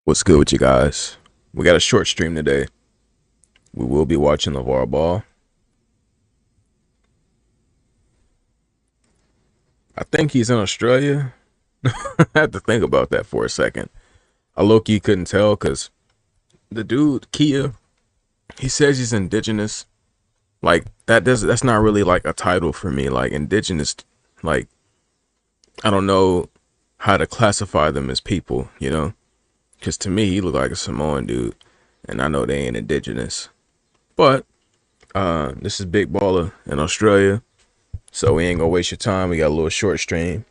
What's good with you guys? We got a short stream today. We will be watching LaVar ball. I think he's in Australia. I had to think about that for a second. I low-key couldn't tell because the dude, Kia, he says he's indigenous. Like, that's not really like a title for me. Like, indigenous, like, I don't know how to classify them as people, you know? Because to me, he looked like a Samoan dude. And I know they ain't indigenous. But this is Big Balla in Australia. So we ain't gonna waste your time. We got a little short stream.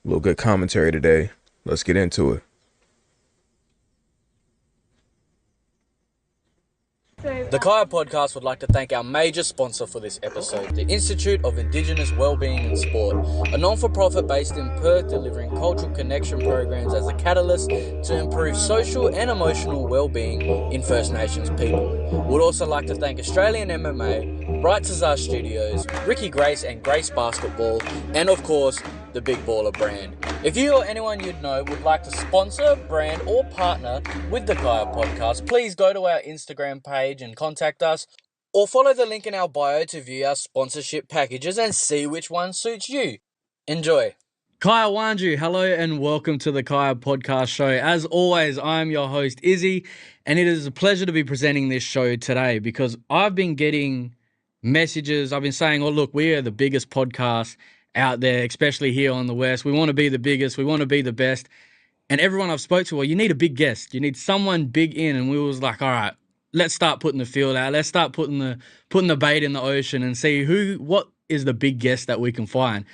A little good commentary today. Let's get into it. The Kaya Podcast would like to thank our major sponsor for this episode, the Institute of Indigenous Wellbeing in Sport, a non-for-profit based in Perth delivering cultural connection programs as a catalyst to improve social and emotional wellbeing in First Nations people. We'd also like to thank Australian MMA, Bright Cesar Studios, Ricky Grace and Grace Basketball, and of course, the Big Baller brand. If you or anyone you'd know would like to sponsor, brand, or partner with the Kaya Podcast, please go to our Instagram page and contact us, or follow the link in our bio to view our sponsorship packages and see which one suits you. Enjoy. Kaya Wanju, hello and welcome to the Kaya Podcast Show. As always, I'm your host, Izzy, and it is a pleasure to be presenting this show today because I've been getting messages. I've been saying, oh, look, we are the biggest podcast out there, especially here on the West. We want to be the biggest. We want to be the best. And everyone I've spoke to, well, you need a big guest. You need someone big in. And we was like, all right, let's start putting the field out. Let's start putting the bait in the ocean and see what is the big guest that we can find.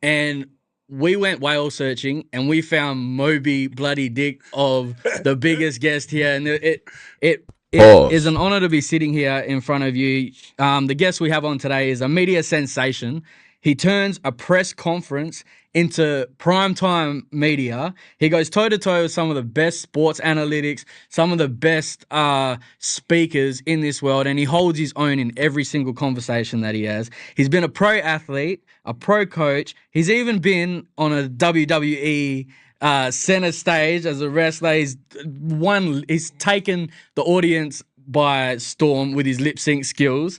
And we went whale searching and we found Moby Bloody Dick of the biggest guest here. And it is an honor to be sitting here in front of you. The guest we have on today is a media sensation. He turns a press conference into primetime media. He goes toe-to-toe with some of the best sports analytics, some of the best speakers in this world, and he holds his own in every single conversation that he has. He's been a pro athlete, a pro coach. He's even been on a WWE center stage as a wrestler. He's taken the audience by storm with his lip sync skills.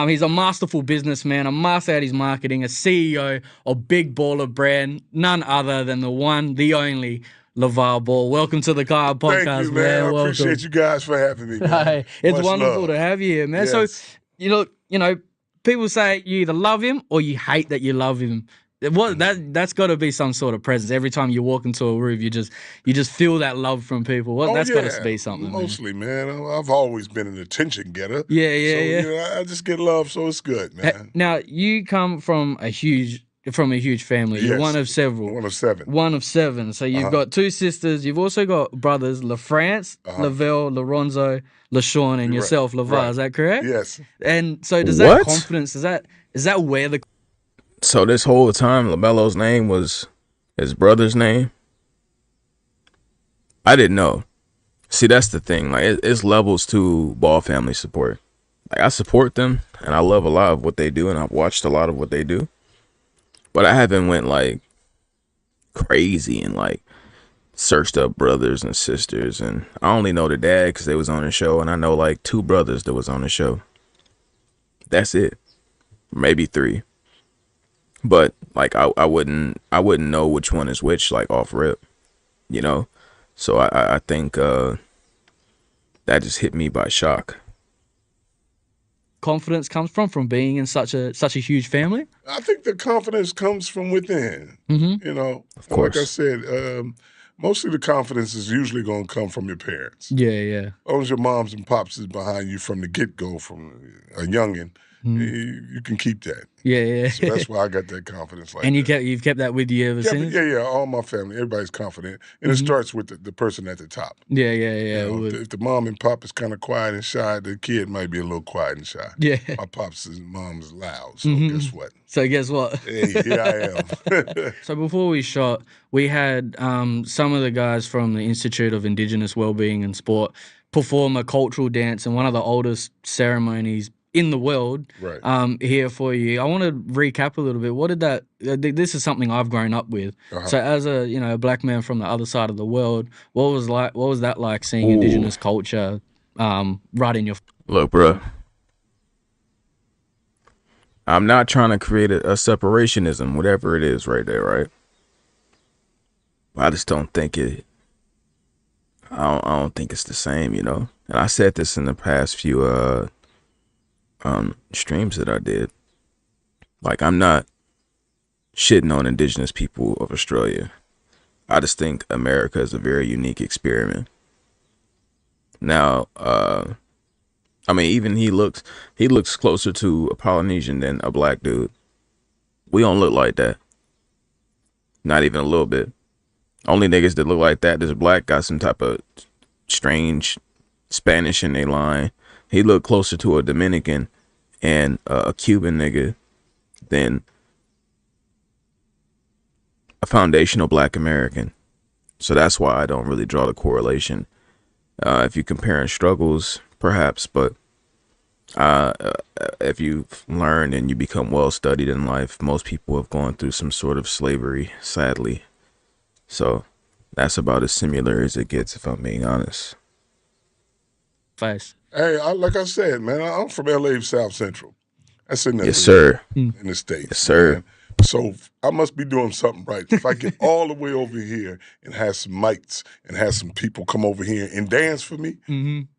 He's a masterful businessman, a master at his marketing, a CEO of Big Baller brand, none other than the one, the only LaVar Ball. Welcome to the Kaya Podcast, Thank you, man. I appreciate you guys for having me, man. Hey, it's Much wonderful love. to have you here, man. Yes. So, you know, people say you either love him or you hate that you love him. That's got to be some sort of presence. Every time you walk into a room, you just feel that love from people. That's got to be something. Mostly, man. I've always been an attention getter. Yeah. So, I just get love, so it's good, man. Now you come from a huge family. Yes. You're one of several. One of seven. One of seven. So you've got two sisters. You've also got brothers, LaFrance, Lavelle, LaRonzo, LaShawn, and yourself, LaVar. Right. Is that correct? Yes. And so does that confidence? Is that where the So this whole time, LaMelo's name was his brother's name? I didn't know. See, that's the thing. Like, it's levels to Ball family support. Like, I support them, and I love a lot of what they do, and I've watched a lot of what they do. But I haven't went, like, crazy and, like, searched up brothers and sisters. And I only know the dad because they was on the show, and I know, like, two brothers that was on the show. That's it. Maybe three. But like I wouldn't know which one is which, like, off rip, you know. So I think that just hit me by shock. confidence comes from being in such a huge family? I think the confidence comes from within. Mm-hmm. You know, Of course. like I said, mostly the confidence is usually going to come from your parents. Yeah. As long as your moms and pops is behind you from the get-go, from a youngin', you can keep that. Yeah. So that's why I got that confidence. Like And that. you've kept that with you ever since? Yeah. All my family, everybody's confident, and it starts with the person at the top. Yeah. You know, if the mom and pop is kind of quiet and shy, the kid might be a little quiet and shy. Yeah. My pops and mom's loud, so guess what? So guess what? Hey, here I am. So before we shot, we had some of the guys from the Institute of Indigenous Wellbeing and Sport perform a cultural dance in one of the oldest ceremonies in the world. Right. Here for you. I want to recap a little bit. What did that? This is something I've grown up with. So as a a black man from the other side of the world, what was that like seeing Indigenous culture right in your? Look, bro, I'm not trying to create a separationism, whatever it is, right there, right? I just don't think it. I don't think it's the same, you know. And I said this in the past few streams that I did. Like, I'm not shitting on Indigenous people of Australia. I just think America is a very unique experiment. Now, I mean, even he looks closer to a Polynesian than a black dude. We don't look like that. Not even a little bit. Only niggas that look like that is black got some type of strange Spanish in their line. He looked closer to a Dominican and a Cuban nigga than a foundational black American. So that's why I don't really draw the correlation. If you're comparing struggles, perhaps, but if you've learned and you become well studied in life, most people have gone through some sort of slavery, sadly. So that's about as similar as it gets, if I'm being honest. Face. Hey, like I said, man, I'm from LA South Central. That's in the Yes, sir. in the States. Yes, sir. Man. So I must be doing something right. If I get all the way over here and have some mics and have some people come over here and dance for me,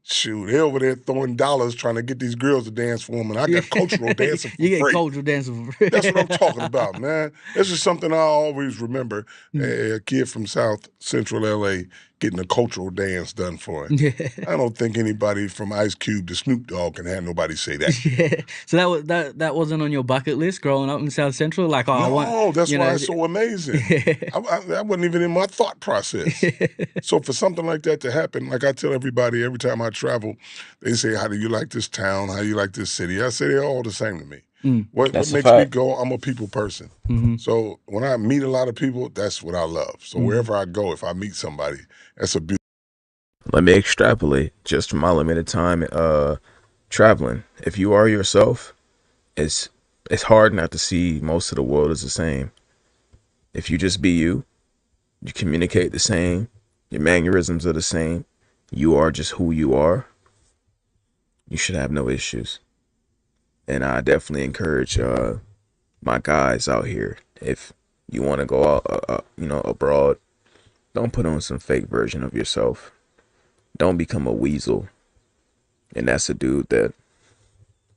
shoot, they're over there throwing dollars trying to get these girls to dance for them, and I got cultural dancing for You get free. cultural dancing for free. That's what I'm talking about, man. This is something I always remember. A kid from South Central LA getting a cultural dance done for him. I don't think anybody from Ice Cube to Snoop Dogg can have nobody say that. Yeah. So that wasn't on your bucket list growing up in South Central? Like, No, that's why it's so amazing. That wasn't even in my thought process. So for something like that to happen, like I tell everybody every time I travel, they say, how do you like this town? How do you like this city? I say they're all the same to me. What makes me go, I'm a people person. So when I meet a lot of people, that's what I love. So wherever I go, if I meet somebody, that's a beautiful. Let me extrapolate just from my limited time traveling. If you are yourself, it's hard not to see most of the world as the same. If you just be you, you communicate the same, your mannerisms are the same, you are just who you are, you should have no issues. And I definitely encourage my guys out here, if you want to go out, abroad, don't put on some fake version of yourself. Don't become a weasel. And that's a dude that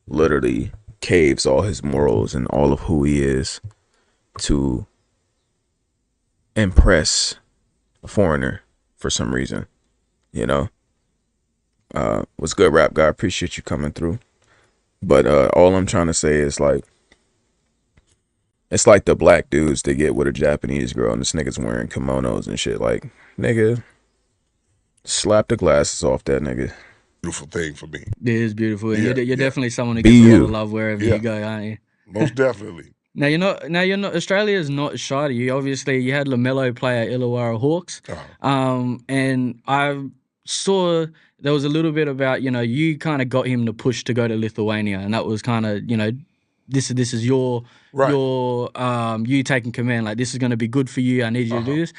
literally caves all his morals and all of who he is to impress a foreigner for some reason, you know. What's good, rap guy? Appreciate you coming through. But all I'm trying to say is, like, it's like the black dudes that get with a Japanese girl and this nigga's wearing kimonos and shit. Like, nigga, slap the glasses off that nigga. Beautiful thing for me. It is beautiful. And you're definitely someone who Be gets a lot you. of love wherever you go, aren't you? Most definitely. Now you're not. Australia is not shy to you. Obviously, you had LaMelo play at Illawarra Hawks, and I saw there was a little bit about you kind of got him to push to go to Lithuania, and that was kind of this is your you taking command. Like, this is going to be good for you. I need you to do this.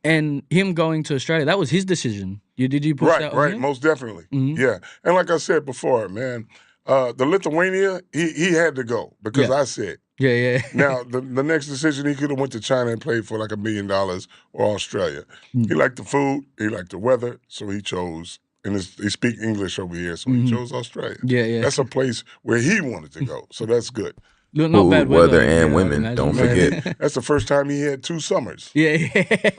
And him going to Australia, that was his decision. Did you push that on him? Most definitely. Yeah. And like I said before, man, the Lithuania, he had to go because I said. Yeah. Now, the next decision, he could have went to China and played for like $1 million or Australia. He liked the food, he liked the weather, so he chose. And he speak English over here, so he chose Australia. Yeah. That's a place where he wanted to go, so that's good. Not bad weather and women, don't forget. That's the first time he had 2 summers. Yeah.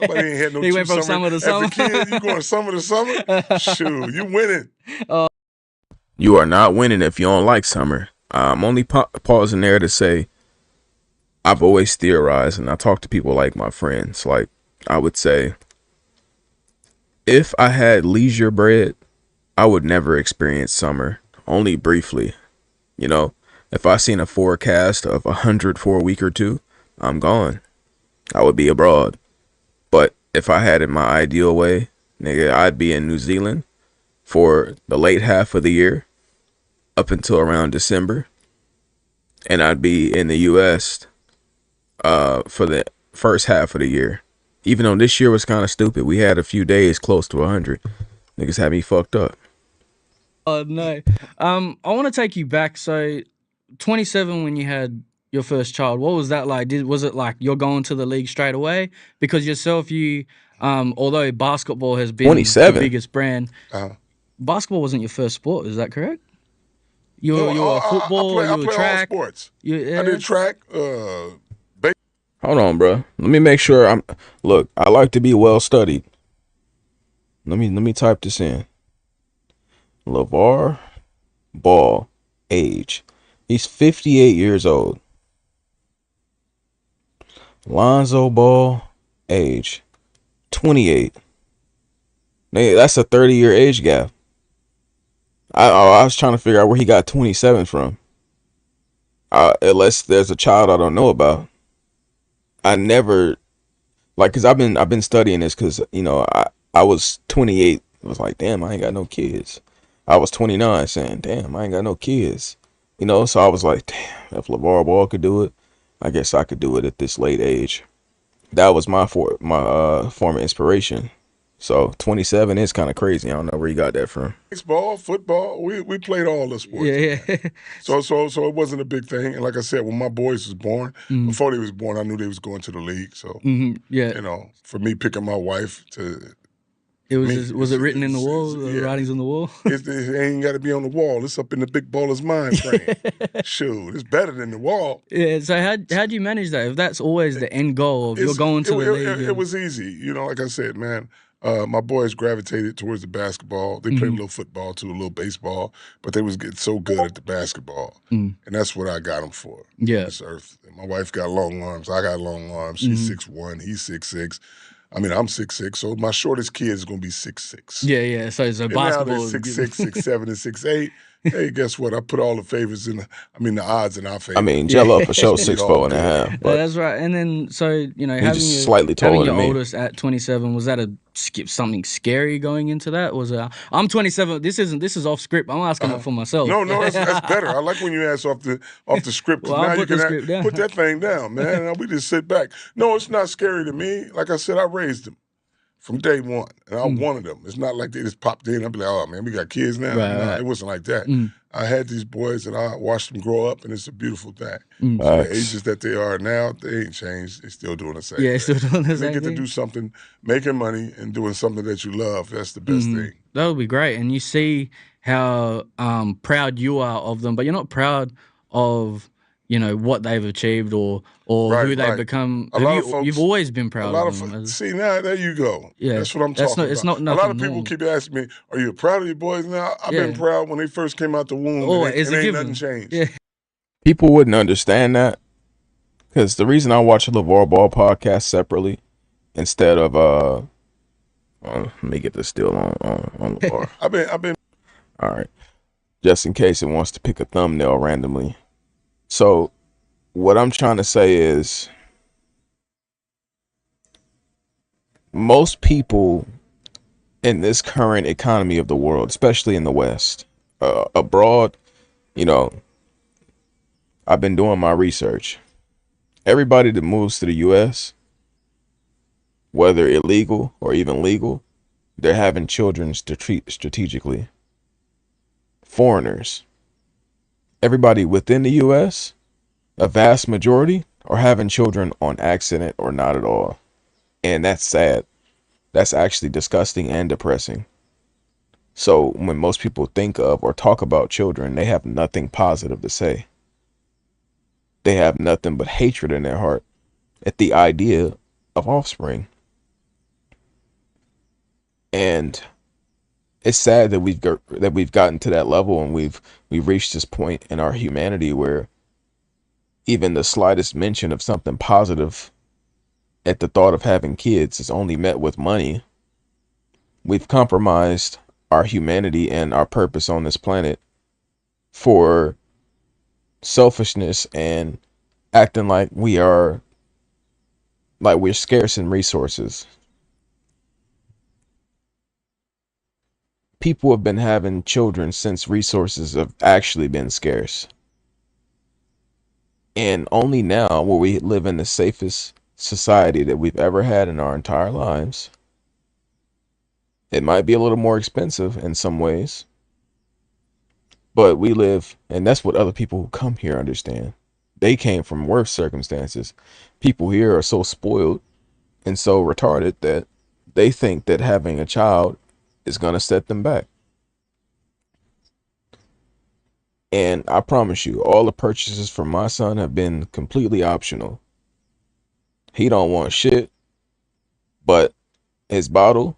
Nobody ain't had no He 2 went from summers. summer to summer. As a kid, you going summer to summer? Shoot, you winning. You are not winning if you don't like summer. I'm only pausing there to say, I've always theorized, and I talk to people like my friends. Like, I would say, if I had leisure bread, I would never experience summer, only briefly. You know, if I seen a forecast of 100 for a week or two, I'm gone. I would be abroad. But if I had it my ideal way, nigga, I'd be in New Zealand for the late half of the year up until around December, and I'd be in the U.S. For the first half of the year. Even though this year was kind of stupid, we had a few days close to 100. Niggas had me fucked up. Oh no. I want to take you back. So, 27 when you had your first child. What was that like? Was it like you're going to the league straight away? Because yourself, although basketball has been the 27. biggest brand, basketball wasn't your first sport. Is that correct? You No, were football. I You were play all track. sports. Yeah. I did track. Hold on, bro. Let me make sure Look, I like to be well studied. Let me type this in. LaVar Ball, age. He's 58 years old. Lonzo Ball, age. 28. That's a 30-year age gap. I was trying to figure out where he got 27 from. Unless there's a child I don't know about. I never, like, cause I've been studying this, cause I was 28. I was like, damn, I ain't got no kids. I was 29, saying, damn, I ain't got no kids. So I was like, damn, if LaVar Ball could do it, I guess I could do it at this late age. That was my form of inspiration. So 27 is kind of crazy. I don't know where you got that from. Baseball, football, we played all the sports. Yeah. So it wasn't a big thing. And like I said, when my boys was born, before they was born, I knew they was going to the league. So Yeah. For me picking my wife to. Was it written in the wall? The writings on the wall? It ain't got to be on the wall. It's up in the big baller's mind frame. Shoot, it's better than the wall. Yeah. So how'd you manage that? If that's always the end goal of you're going to the league. It was easy. Like I said, man. My boys gravitated towards the basketball. They played a little football too, a little baseball, but they was getting so good at the basketball, and that's what I got them for. Yeah. This earth. And my wife got long arms. I got long arms. She's 6'1", he's 6'6". I mean, I'm 6'6", so my shortest kid is gonna be 6'6". Yeah. So basketball. Now they're 6'6", 6'7", and 6'8". Hey, guess what? I put all the favors in. The odds in our favor. I mean, Jello for sure 6'4.5". But that's right. And then having just slightly taller having your than me. oldest at 27, was that something scary going into that? I'm 27. This is off script. I'm asking it for myself. No, that's better. I like when you ask off the script. Well, now I'll you put can the script down. put that thing down, man. And we just sit back. No, it's not scary to me. Like I said, I raised them from day one, and I wanted them. It's not like they just popped in. I'd be like, oh man, we got kids now. Right. It wasn't like that. I had these boys, and I watched them grow up, and it's a beautiful thing. So the ages that they are now, they ain't changed. They're still doing the same. Yeah, still doing the same. They get to do something, making money, and doing something that you love. That's the best thing. That would be great. And you see how proud you are of them, but you're not proud of what they've achieved or who they've become. You've always been proud of them. See, now there you go. Yeah, that's what I'm talking about. It's not nothing. A lot of people keep asking me, "Are you proud of your boys now?" I've been proud when they first came out the womb. And ain't nothing changed. Yeah. People wouldn't understand that, because the reason I watch a LaVar Ball podcast separately instead of let me get this still on LaVar. I've been. All right, just in case it wants to pick a thumbnail randomly. So, what I'm trying to say is, most people in this current economy of the world, especially in the West, abroad, I've been doing my research. Everybody that moves to the U.S., whether illegal or even legal, they're having children strategically. Foreigners. Everybody within the U.S., a vast majority, are having children on accident or not at all. And that's sad. That's actually disgusting and depressing. So when most people think of or talk about children, they have nothing positive to say. They have nothing but hatred in their heart at the idea of offspring. And it's sad that we've gotten to that level, and we've reached this point in our humanity where even the slightest mention of something positive at the thought of having kids is only met with money. We've compromised our humanity and our purpose on this planet for selfishness and acting like we're scarce in resources. people have been having children since resources have actually been scarce. And only now, where we live in the safest society that we've ever had in our entire lives, it might be a little more expensive in some ways, but we live, and that's what other people who come here understand. They came from worse circumstances. People here are so spoiled and so retarded that they think that having a child is going to set them back. And I promise you, all the purchases for my son have been completely optional. He don't want shit but his bottle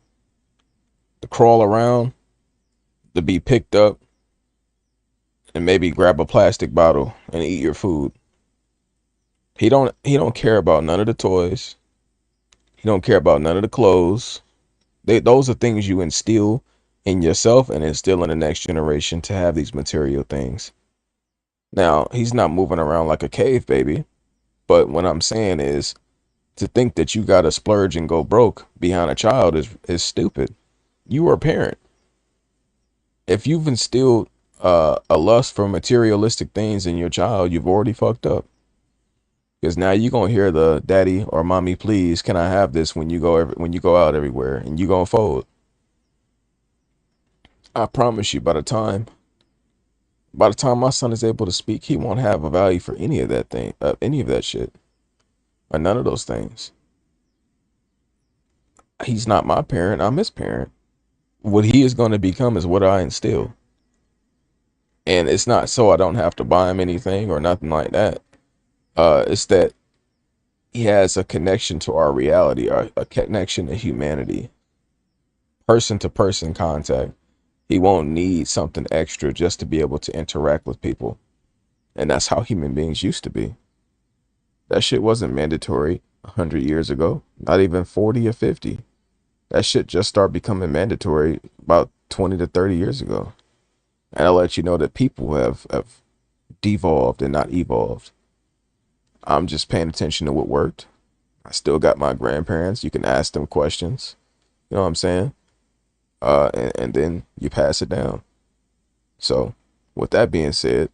to crawl around, to be picked up, and maybe grab a plastic bottle and eat your food. He don't care about none of the toys. He don't care about none of the clothes. Those are things you instill in yourself and instill in the next generation to have these material things. Now, he's not moving around like a cave baby, but what I'm saying is to think that you got to splurge and go broke behind a child is stupid. You are a parent. If you've instilled a lust for materialistic things in your child, you've already fucked up. Because now you're gonna hear the daddy or mommy, please, can I have this when you go out everywhere, and you gonna fold. I promise you, by the time my son is able to speak, he won't have a value for any of that thing, any of that shit, or none of those things. He's not my parent. I'm his parent. What he is going to become is what I instill. And it's not so I don't have to buy him anything or nothing like that. It's that he has a connection to our reality, a connection to humanity, person to person contact. He won't need something extra just to be able to interact with people. And that's how human beings used to be. That shit wasn't mandatory 100 years ago, not even 40 or 50. That shit just started becoming mandatory about 20 to 30 years ago. And I'll let you know that people have devolved and not evolved. I'm just paying attention to what worked. I still got my grandparents. You can ask them questions. You know what I'm saying? And then you pass it down. So, with that being said,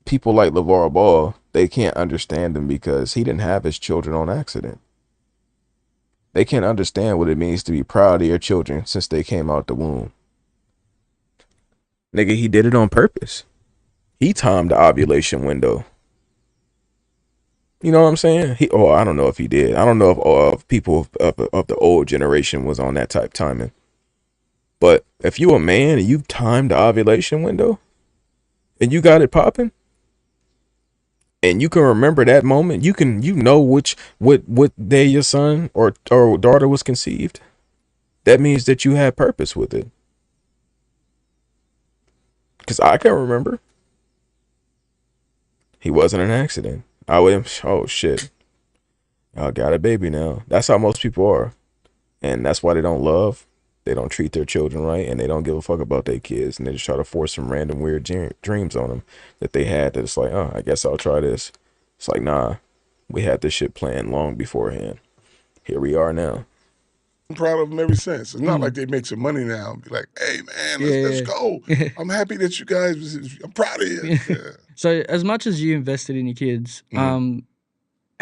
people like LaVar Ball, they can't understand him because he didn't have his children on accident. They can't understand what it means to be proud of your children since they came out the womb. Nigga, he did it on purpose. He timed the ovulation window. You know what I'm saying? I don't know if he did. I don't know if people of the old generation was on that type timing. But if you a man and you've timed the ovulation window and you got it popping and you can remember that moment, you know what day your son or daughter was conceived. That means that you had purpose with it. Because I can remember. He wasn't an accident. I would, oh shit, I got a baby now. That's how most people are. And that's why they don't love. They don't treat their children right. And they don't give a fuck about their kids. And they just try to force some random weird dreams on them that they had. That it's like, oh, I guess I'll try this. It's like, nah, we had this shit planned long beforehand. Here we are now. I'm proud of them ever since. It's not like they make some money now and be like, hey, man, let's go. I'm happy that you guys, I'm proud of you. Yeah. So as much as you invested in your kids, how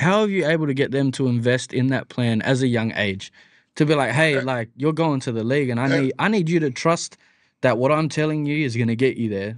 are you able to get them to invest in that plan as a young age? To be like, hey, like you're going to the league and I need you to trust that what I'm telling you is going to get you there.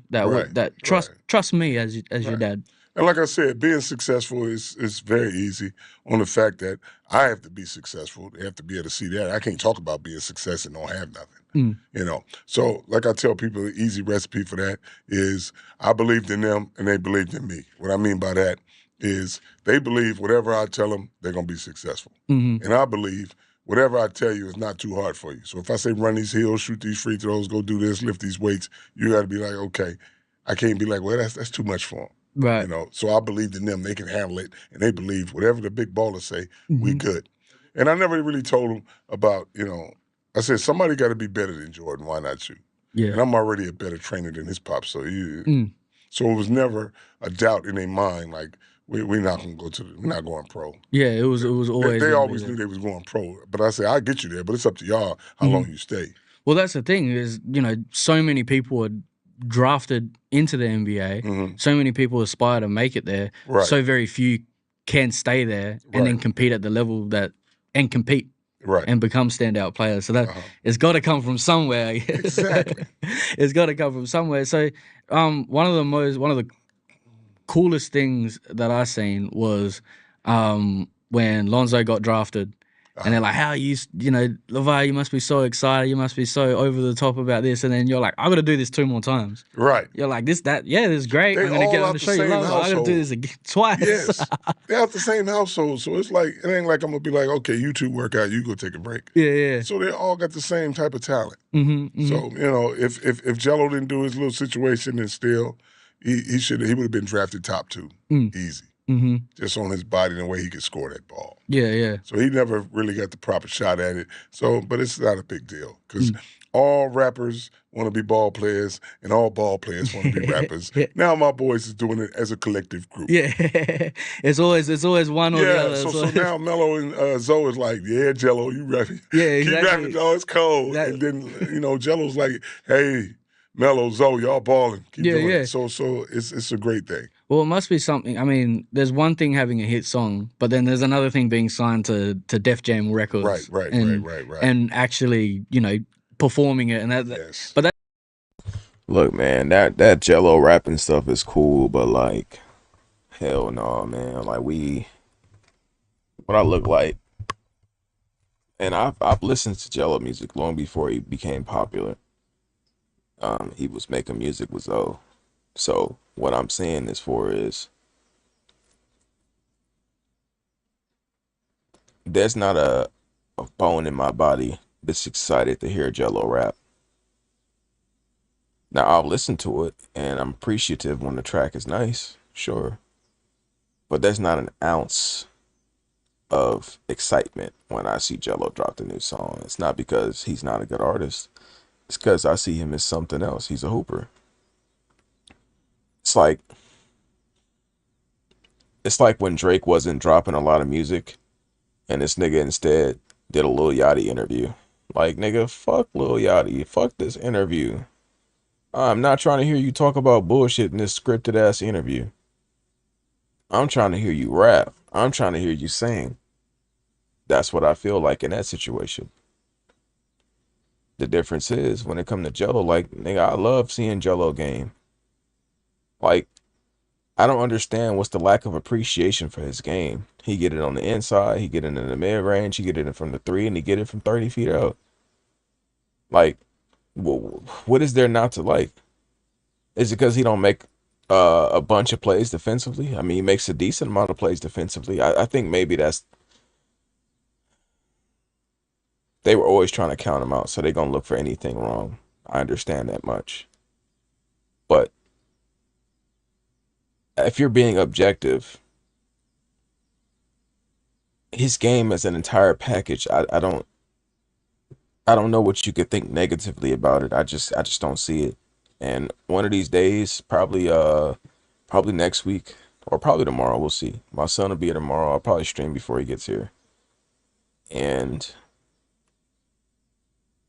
Trust me as your dad. And like I said, being successful is very easy on the fact that I have to be successful. They have to be able to see that. I can't talk about being success and don't have nothing. You know, so like I tell people, the easy recipe for that is I believed in them and they believed in me. What I mean by that is they believe whatever I tell them, they're going to be successful. And I believe whatever I tell you is not too hard for you. So if I say run these hills, shoot these free throws, go do this, lift these weights, you got to be like, okay. I can't be like, well, that's too much for them. Right. You know, so I believed in them. They can handle it. And they believe whatever the big ballers say, we good. And I never really told them about, you know, I said, somebody got to be better than Jordan. Why not you? Yeah. And I'm already a better trainer than his pop. So so it was never a doubt in their mind, like, we're not gonna go to we're not going pro. Yeah, it was always. They always knew they was going pro, but I said I'll get you there, but it's up to y'all how long you stay. Well, that's the thing is, so many people are drafted into the NBA. So many people aspire to make it there. Right. So very few can stay there and then compete at the level and compete. Right. And become standout players. So that it's got to come from somewhere. Exactly. It's got to come from somewhere. So one of the coolest things that I seen was when Lonzo got drafted. And they're like, how LaVar, you must be so excited. You must be so over the top about this. And then you're like, I got to do this 2 more times. Right. You're like, this is great. They I'm going to get on the show you love. I got to do this again, twice. Yes. They're out the same household. So it's like, it ain't like I'm going to be like, okay, you two work out, you go take a break. Yeah. So they all got the same type of talent. So, if Jello didn't do his little situation and still, he would have been drafted top 2. Easy. Just on his body and the way he could score that ball. Yeah. So he never really got the proper shot at it. So, but it's not a big deal because all rappers want to be ball players and all ball players want to be rappers. Now my boys is doing it as a collective group. Yeah, it's always one or the other. So now Melo and Zoe is like, yeah, Jello, you rapping. Yeah, exactly. Keep rapping, oh, it's cold. And then Jello's like, hey, Melo, Zoe, y'all balling. Keep doing it. So it's a great thing. Well, it must be something. I mean, there's one thing having a hit song, but then there's another thing being signed to Def Jam Records. Right. And actually, performing it. And yes. But that. Look, man, that Jello rapping stuff is cool, but like, hell no, man. Like what I look like, and I've listened to Jello music long before he became popular. He was making music with Zoe. So what I'm saying this for is there's not a bone in my body that's excited to hear Jello rap. Now I'll listen to it and I'm appreciative when the track is nice, sure. But there's not an ounce of excitement when I see Jello drop the new song. It's not because he's not a good artist. It's because I see him as something else. He's a hooper. It's like when Drake wasn't dropping a lot of music and this nigga instead did a Lil Yachty interview. Like, nigga, fuck Lil Yachty. Fuck this interview. I'm not trying to hear you talk about bullshit in this scripted ass interview. I'm trying to hear you rap. I'm trying to hear you sing. That's what I feel like in that situation. The difference is when it comes to Jello, like, nigga, I love seeing Jello game. Like, I don't understand what's the lack of appreciation for his game. He get it on the inside, he get it in the mid range, he get it from the 3, and he get it from 30 feet out. Like, what is there not to like? Is it because he don't make a bunch of plays defensively? I mean, he makes a decent amount of plays defensively. I think maybe they were always trying to count him out, so they're gonna look for anything wrong. I understand that much. But if you're being objective, his game as an entire package, I don't know what you could think negatively about it. I just don't see it. And one of these days, probably next week or probably tomorrow, we'll see. My son will be here tomorrow. I'll probably stream before he gets here. And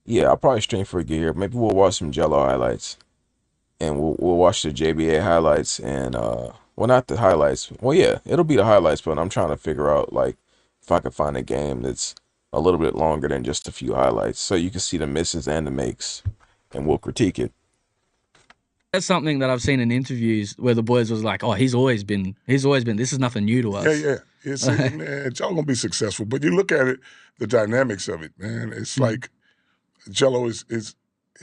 yeah, I'll probably stream for a year. Maybe we'll watch some Jello highlights. And we'll watch the JBA highlights and well, not the highlights. Well, yeah, it'll be the highlights, but I'm trying to figure out like if I can find a game that's a little bit longer than just a few highlights, so you can see the misses and the makes, and we'll critique it. That's something that I've seen in interviews where the boys was like, "Oh, he's always been. This is nothing new to us." Yeah. It's man, y'all gonna be successful. But you look at it, the dynamics of it, man. It's like Jello is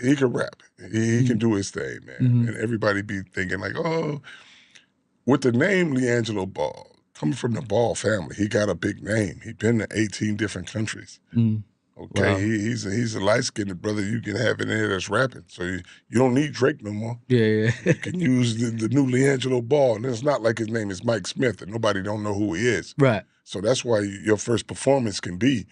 he can rap, he can do his thing, man, and everybody be thinking like, oh, with the name LiAngelo Ball, coming from the Ball family, he got a big name. He's been to 18 different countries. Okay, wow. He's a light-skinned brother you can have in there that's rapping. So you don't need Drake no more. Yeah. You can use the new LiAngelo Ball. And it's not like his name is Mike Smith and nobody don't know who he is. Right. So that's why your first performance can be,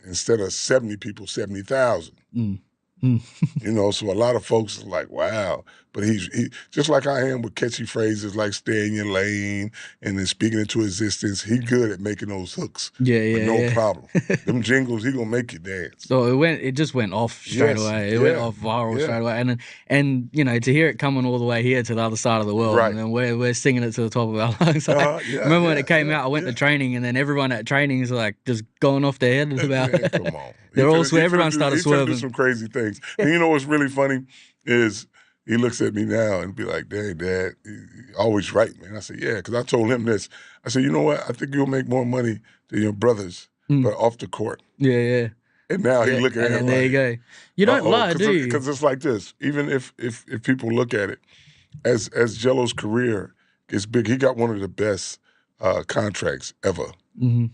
instead of 70 people, 70,000. So a lot of folks are like, wow. But he just like I am with catchy phrases like "stay in your lane" and then speaking into existence. He good at making those hooks. With no problem. Them jingles, he gonna make you dance. So it just went off straight away. It went off viral straight away, and you know, to hear it coming all the way here to the other side of the world, and then we're singing it to the top of our lungs. Remember when it came out? I went to training, and then everyone at training is like just going off their head about. Man, come on, Everyone started swerving. Do some crazy things. And you know what's really funny is he looks at me now and be like, "Dang, Dad, you always right, man." I said, "Yeah," because I told him this. I said, "You know what? I think you'll make more money than your brothers, but off the court." Yeah. And now he looking at it. And there you go. You don't lie, do you? Because it's like this. Even if people look at it, as Jello's career gets big, he got one of the best contracts ever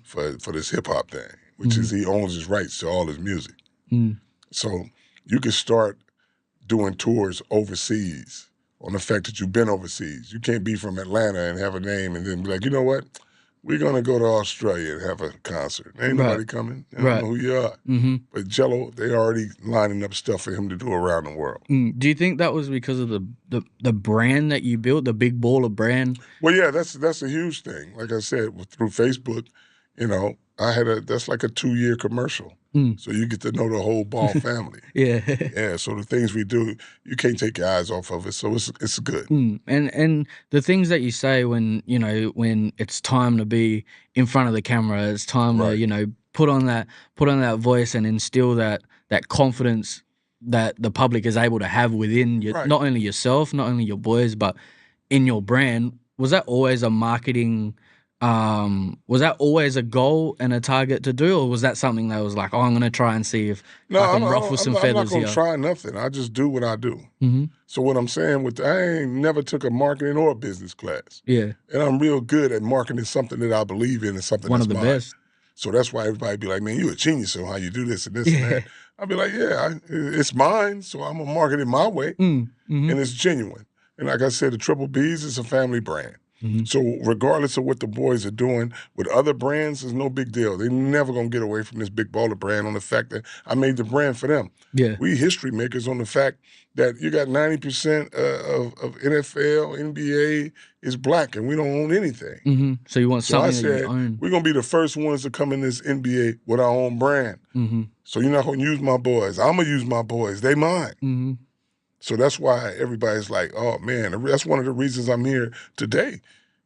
for this hip hop thing, which is he owns his rights to all his music. So you can start doing tours overseas on the fact that you've been overseas. You can't be from Atlanta and have a name and then be like, you know what? We're going to go to Australia and have a concert. Ain't nobody coming. I don't know who you are. But Jello, they already lining up stuff for him to do around the world. Do you think that was because of the brand that you built, the Big Baller brand? Well, yeah, that's a huge thing. Like I said, through Facebook, you know, that's like a 2-year commercial. So you get to know the whole Ball family. Yeah. So the things we do, you can't take your eyes off of it. So it's good. And the things that you say when it's time to be in front of the camera, it's time to put on that voice and instill that confidence that the public is able to have within not only yourself, not only your boys, but in your brand. Was that always a marketing? Was that always a goal and a target to do, or was that something that was like, oh, I'm going to try and see if I can ruffle some feathers here? I'm not going to try nothing. I just do what I do. So what I'm saying I ain't never took a marketing or a business class. Yeah. And I'm real good at marketing something that I believe in and something that's mine. One of the best. So that's why everybody be like, man, you a genius on how you do this and this and that. I'll be like, yeah, it's mine, so I'm going to market it my way, and it's genuine. And like I said, the Triple B's is a family brand. So regardless of what the boys are doing with other brands, it's no big deal. They're never going to get away from this Big Baller brand on the fact that I made the brand for them. Yeah. We history makers on the fact that you got 90% of NFL, NBA is black, and we don't own anything. So you want something that you own. We're going to be the first ones to come in this NBA with our own brand. So you're not going to use my boys. I'm going to use my boys. They mine. So that's why everybody's like, oh, man, that's one of the reasons I'm here today.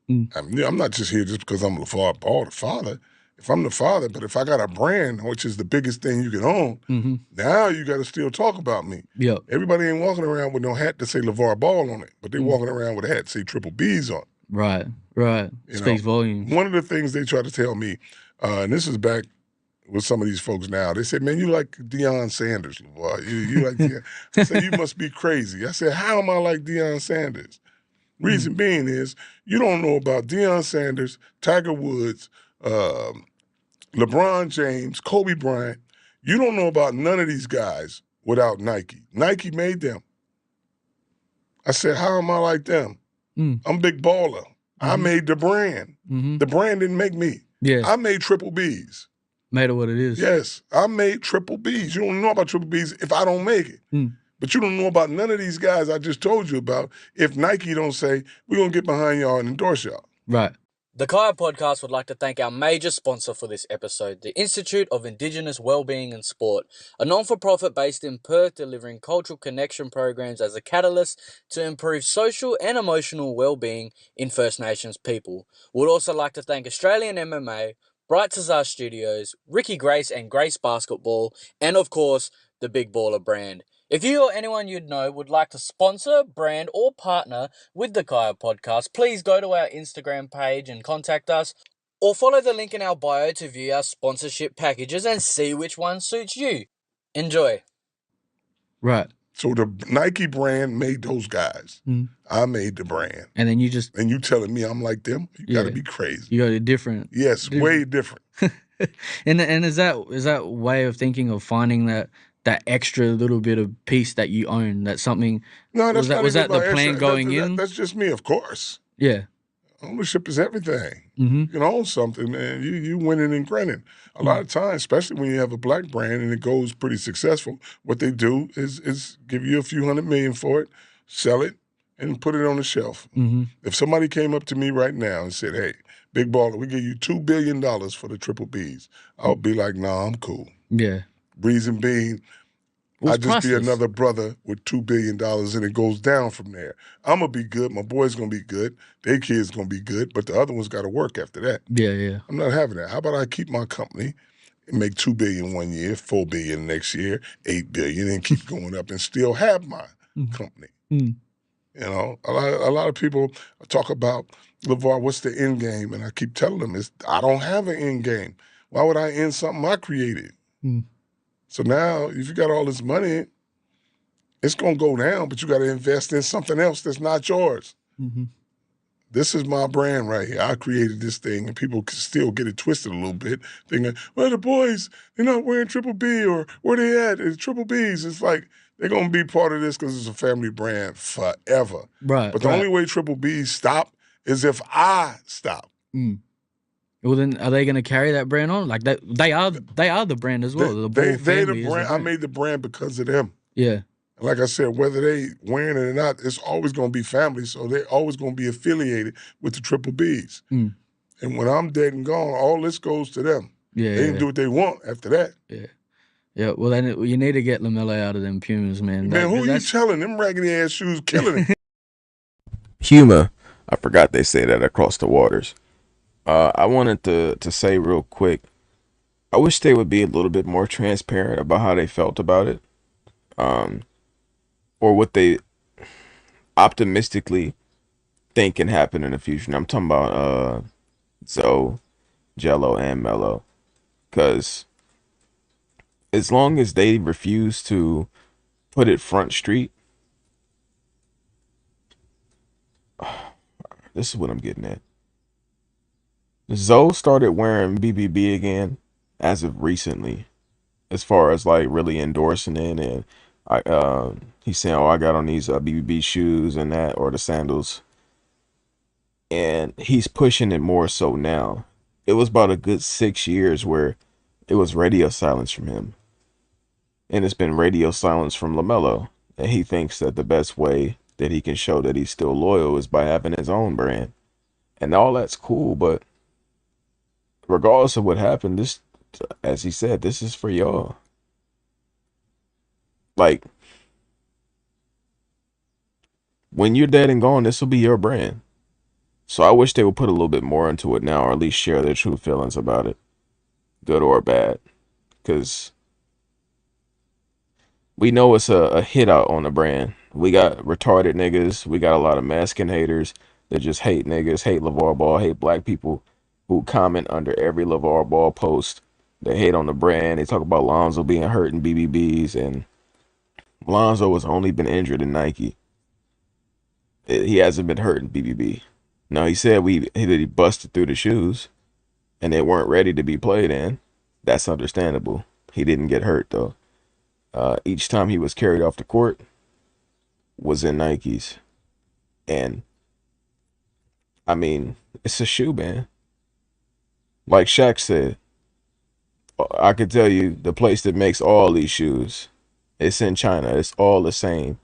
I'm not just here just because I'm LaVar Ball, the father. If I'm the father, but if I got a brand, which is the biggest thing you can own, now you got to still talk about me. Yep. Everybody ain't walking around with no hat to say LaVar Ball on it, but they walking around with a hat to say Triple B's on it. Right. Speaks volumes. One of the things they try to tell me, and this is back with some of these folks now, they said, man, you like Deion Sanders, LaVar. You like Deion. I said, you must be crazy. I said, how am I like Deion Sanders? Reason being is you don't know about Deion Sanders, Tiger Woods, LeBron James, Kobe Bryant. You don't know about none of these guys without Nike. Nike made them. I said, how am I like them? I'm Big Baller. I made the brand. The brand didn't make me. Yeah. I made Triple B's. Made it what it is. Yes, I made Triple B's. You don't know about Triple B's if I don't make it. But you don't know about none of these guys I just told you about if Nike don't say, we're going to get behind y'all and endorse y'all. Right. The Kaya Podcast would like to thank our major sponsor for this episode, the Institute of Indigenous Wellbeing and Sport, a non-for-profit based in Perth delivering cultural connection programs as a catalyst to improve social and emotional wellbeing in First Nations people. We'd also like to thank Australian MMA, Bright Cesar Studios, Ricky Grace and Grace Basketball, and of course, the Big Baller brand. If you or anyone you'd know would like to sponsor, brand, or partner with the Kaya Podcast, please go to our Instagram page and contact us, or follow the link in our bio to view our sponsorship packages and see which one suits you. Enjoy. Right. So the Nike brand made those guys. I made the brand. And then you telling me I'm like them? You got to be crazy. You got a different. Yes, way different. and is that way of thinking of finding that extra little bit of piece that you own, that's something. No, that's was that the plan going in? That's just me, of course. Yeah. Ownership is everything. You can own something, man. You winning and grinning. A lot of times, especially when you have a black brand and it goes pretty successful, what they do is give you a few $100 million for it, sell it, and put it on the shelf. Mm-hmm. If somebody came up to me right now and said, hey, Big Baller, we give you $2 billion for the Triple Bs, I would be like, nah, I'm cool. Yeah. Reason being, Well, I'd it's just be priceless. another brother with $2 billion and it goes down from there. I'm going to be good. My boy's going to be good. Their kid's going to be good. But the other one's got to work after that. Yeah, yeah. I'm not having that. How about I keep my company and make $2 billion one year, $4 billion next year, $8 billion, and keep going up and still have my company. Mm. You know, a lot of people talk about, LaVar, what's the end game? And I keep telling them, I don't have an end game. Why would I end something I created? Mm. So now, if you got all this money, it's going to go down, but you got to invest in something else that's not yours. Mm-hmm. This is my brand right here. I created this thing, and people can still get it twisted a little bit, thinking, well, the boys, they're not wearing Triple B, or where they at? It's Triple Bs. It's like they're going to be part of this because it's a family brand forever. Right, But the only way Triple Bs stop is if I stop. Mm. Well, then, are they going to carry that brand on? Like they are the brand as well. The Ball family is the brand. I made the brand because of them. Yeah. Like I said, whether they wearing it or not, it's always going to be family. So they're always going to be affiliated with the Triple Bs. Mm. And when I'm dead and gone, all this goes to them. Yeah. They can do what they want after that. Yeah. Yeah. Well, then you need to get LaMelo out of them Pumas, man. Man, who are you telling? Them raggedy ass shoes killing it. Humor. I forgot they say that across the waters. I wanted to say real quick, I wish they would be a little bit more transparent about how they felt about it. Or what they optimistically think can happen in the future. And I'm talking about Zoe, Jello, and Mello. Because as long as they refuse to put it front street, this is what I'm getting at. Zoe started wearing BBB again as of recently, as far as like really endorsing it, and he's saying, "Oh, I got on these BBB shoes and that, or the sandals," and he's pushing it more so now. It was about a good 6 years where it was radio silence from him, and it's been radio silence from LaMelo, and he thinks that the best way that he can show that he's still loyal is by having his own brand, and all that's cool, but regardless of what happened, this, as he said, this is for y'all. Like, when you're dead and gone, this will be your brand. So I wish they would put a little bit more into it now, or at least share their true feelings about it, good or bad. Because we know it's a hit out on the brand. We got retarded niggas. We got a lot of Mexican haters that just hate niggas, hate LaVar Ball, hate black people who comment under every LaVar Ball post. They hate on the brand. They talk about Lonzo being hurt in BBBs, and Lonzo has only been injured in Nike. He hasn't been hurt in BBB. Now, he said he busted through the shoes and they weren't ready to be played in. That's understandable. He didn't get hurt, though. Each time he was carried off the court was in Nikes. And, I mean, it's a shoe, man. Like Shaq said, I could tell you the place that makes all these shoes, it's in China. It's all the same.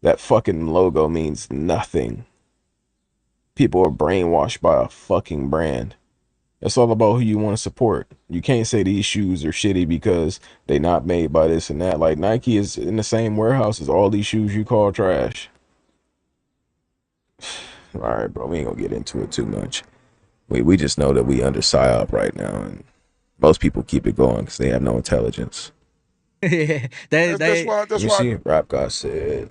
That fucking logo means nothing. People are brainwashed by a fucking brand. It's all about who you want to support. You can't say these shoes are shitty because they not made by this and that. Like, Nike is in the same warehouse as all these shoes you call trash. All right, bro, we ain't gonna get into it too much. We just know that we under PSYOP right now, and most people keep it going because they have no intelligence. Yeah, That's why. You see, Rap God said,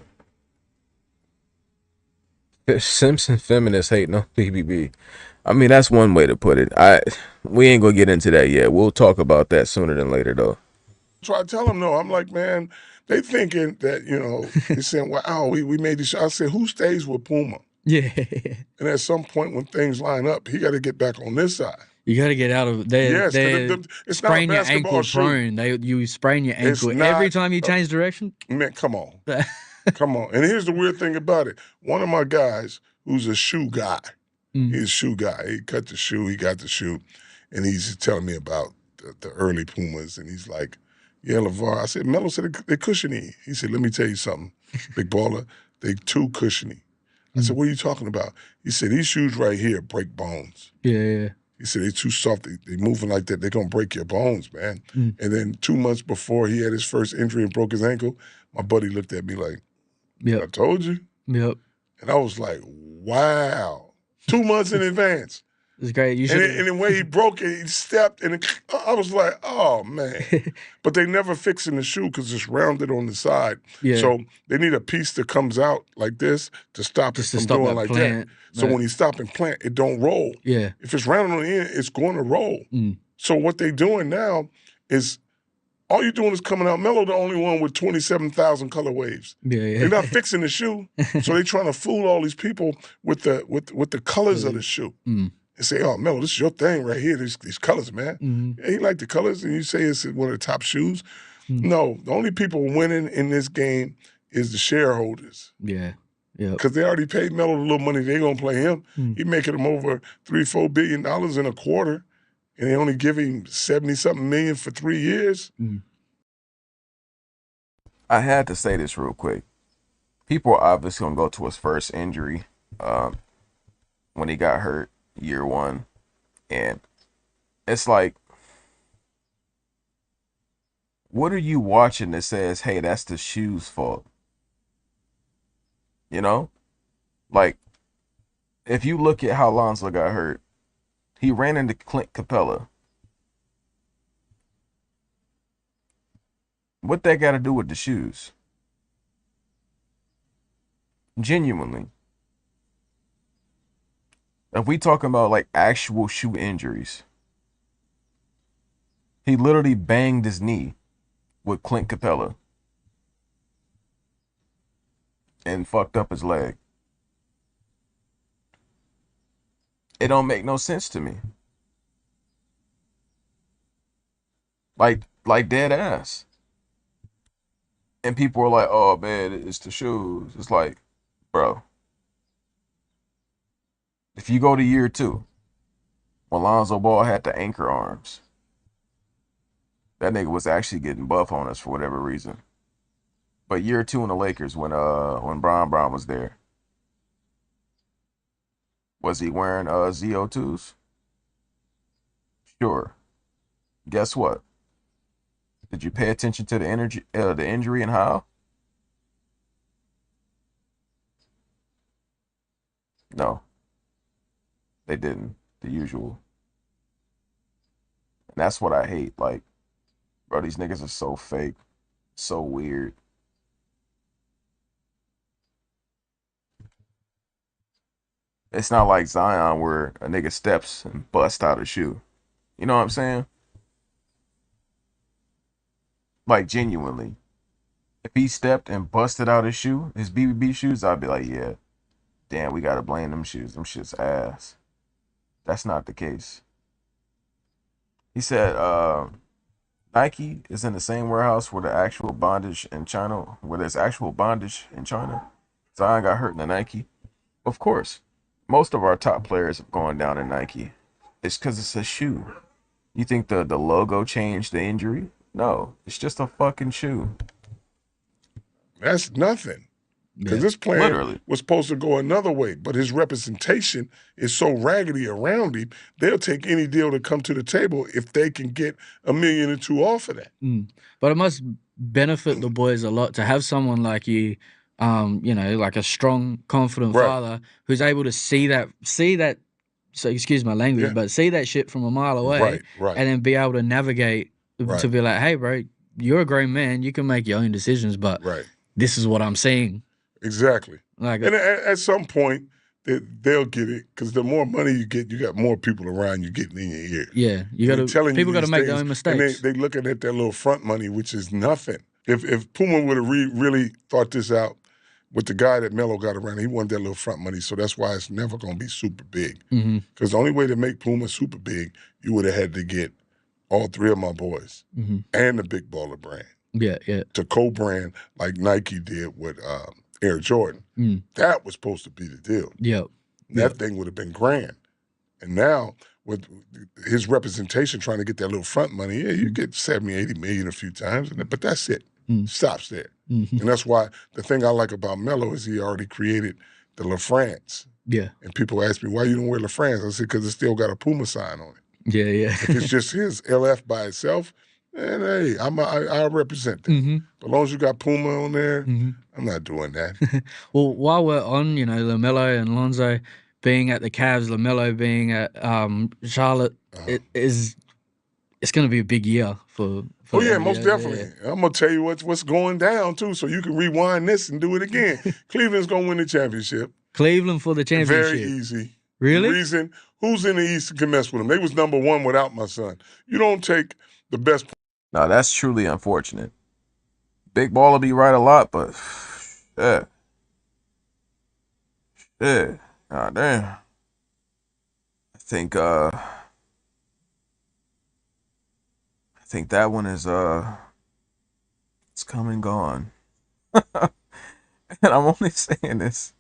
Simpson feminists hate no BBB. I mean, that's one way to put it. We ain't gonna get into that yet. We'll talk about that sooner than later, though. Try to tell them no. I'm like, man, they thinking that, they saying, wow, we made this. I said, who stays with Puma? Yeah. And at some point when things line up, he got to get back on this side. You got to get out of there. Yes, it's not a sprain your ankle basketball shoe. prone. You sprain your ankle every time you change direction. Man, come on. Come on. And here's the weird thing about it. One of my guys who's a shoe guy, he's a shoe guy. He cut the shoe, he got the shoe, and he's telling me about the early Pumas, and he's like, yeah, LaVar. I said, Melo said they're cushiony. He said, let me tell you something, Big Baller, they too cushiony. I said, what are you talking about? He said, these shoes right here break bones. Yeah. He said, they're too soft. They moving like that. They're going to break your bones, man. And then 2 months before he had his first injury and broke his ankle, my buddy looked at me like, I told you. Yep. And I was like, wow. 2 months in advance. It's great. And the way he broke it, he stepped, and I was like, oh, man. But they never fixing the shoe because it's rounded on the side. Yeah. So they need a piece that comes out like this to stop it from doing like that. So when you stop and plant, it don't roll. Yeah. If it's rounded on the end, it's going to roll. So what they doing now is all you're doing is coming out. Melo the only one with 27,000 color waves. Yeah. They're not fixing the shoe. So they're trying to fool all these people with the colors of the shoe. And say, oh, Melo, this is your thing right here, these colors, man. Yeah, he like the colors, and you say it's one of the top shoes. No, the only people winning in this game is the shareholders. Yeah. Because they already paid Melo the little money they're going to play him. He making them over $3-4 billion in a quarter, and they only give him 70-something million for 3 years. I had to say this real quick. People are obviously going to go to his first injury when he got hurt. Year 1, and it's like, what are you watching that says, hey, that's the shoe's fault? You know, like, if you look at how Lonzo got hurt, he ran into Clint Capella. What that got to do with the shoes? Genuinely. If we talking about like actual shoe injuries, he literally banged his knee with Clint Capella and fucked up his leg. It don't make no sense to me. Like dead ass. And people are like, oh man, it's the shoes. It's like, bro. If you go to year 2, when Lonzo Ball had the anchor arms, that nigga was actually getting buff on us for whatever reason. But year 2 in the Lakers, when Bron was there, was he wearing ZO2s? Sure. Guess what? Did you pay attention to the injury and how? No. They didn't. The usual. And that's what I hate. Like, bro, these niggas are so fake. So weird. It's not like Zion where a nigga steps and busts out a shoe. You know what I'm saying? Like, genuinely. If he stepped and busted out his shoe, his BBB shoes, I'd be like, yeah, damn, we gotta blame them shoes. Them shit's ass. That's not the case. He said Nike is in the same warehouse where there's actual bondage in China. Zion got hurt in the Nike. Of course. Most of our top players have gone down in Nike. It's because it's a shoe. You think the logo changed the injury? No. It's just a fucking shoe. That's nothing. Because this plan was supposed to go another way, but his representation is so raggedy around him, they'll take any deal to come to the table if they can get $1 million or $2 million off of that. But it must benefit the boys a lot to have someone like you, like a strong, confident father who's able to see that, so excuse my language, but see that shit from a mile away and then be able to navigate to be like, hey, bro, you're a grown man, you can make your own decisions, but this is what I'm seeing. Exactly. And at some point, they'll get it because the more money you get, you got more people around you getting in your ear. Yeah, people got to make their own mistakes. And they looking at that little front money, which is nothing. If Puma would have really thought this out with the guy that Melo got around, he wanted that little front money, so that's why it's never going to be super big. Because the only way to make Puma super big, you would have had to get all 3 of my boys and the Big Baller brand. To co-brand like Nike did with Air Jordan. That was supposed to be the deal. That thing would have been grand. And now, with his representation trying to get that little front money, you get 70, 80 million a few times, but that's it. Stops there. And that's why the thing I like about Melo is he already created the LaFrance. Yeah. And people ask me, why you don't wear LaFrance? I said, because it still got a Puma sign on it. Yeah, yeah. If it's just his LF by itself, then hey, I represent that. Mm-hmm. As long as you got Puma on there, I'm not doing that. Well, while we're on, LaMelo and Lonzo being at the Cavs, LaMelo being at Charlotte, it's going to be a big year for Oh yeah, NBA. most definitely. Yeah. I'm gonna tell you what's going down too, so you can rewind this and do it again. Cleveland's gonna win the championship. Cleveland for the championship. Very easy. Really? The reason who's in the East can mess with them? They was number one without my son. You don't take the best. No, that's truly unfortunate. Big Ball will be right a lot, but yeah. God damn. I think that one is it's come and gone. And I'm only saying this